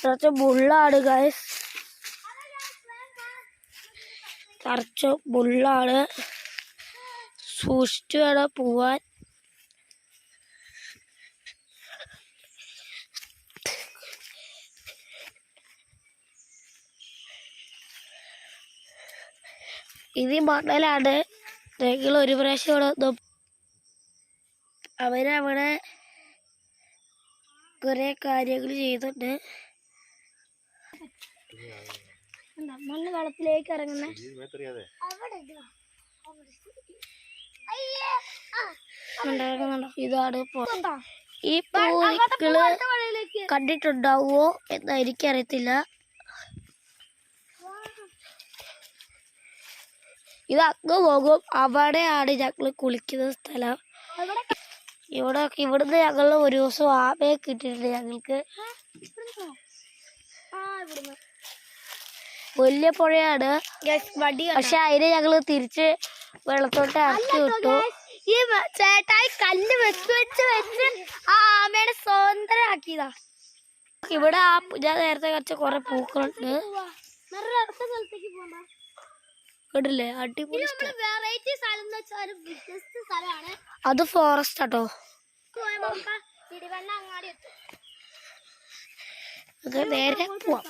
കുറച്ച് ബുള്ളാണ് ഗൈസ്, കുറച്ച് ബുള്ളാണ്. സൂക്ഷിച്ചു വേണം പോവാൻ. ഇത് മണലാണ്. ഞങ്ങൾ ഒരു പ്രാവശ്യം ഇവിടെ വന്നു. അവരവിടെ കുറെ കാര്യങ്ങൾ ചെയ്യുന്നുണ്ട്. മണ്ണ് വെള്ളത്തിലേക്ക് ഇറങ്ങുന്ന ഇതാണ്. ഈ പൂക്കള് കണ്ടിട്ടുണ്ടാവുമോ എന്ന് എനിക്കറിയത്തില്ല. ഇത് അങ്ങ് പോകും. അവിടെയാണ് ഞങ്ങൾ കുളിക്കുന്ന സ്ഥലം. ഇവിടുന്ന് ഞങ്ങൾ ഒരു ദിവസം ആമയെ കിട്ടിയിട്ടുണ്ട് ഞങ്ങൾക്ക്. വലിയ പുഴയാണ്, പക്ഷെ അതിനെ ഞങ്ങൾ തിരിച്ച് വെള്ളത്തോട്ട് ഇറക്കി വിട്ടു. ഈ ചേട്ടായി കല്ല് വെച്ച് വെച്ച് വെച്ച് ആ ആമയുടെ സ്വതന്ത്രമാക്കിയതാ. ഇവിടെ ഞാൻ നേരത്തെ കഴിച്ച കുറെ പൂക്കളുണ്ട്. കേട്ടില്ലേ? അടിപൊളി. അത് ഫോറസ്റ്റ് ആട്ടോ. നേരെ പോവാം.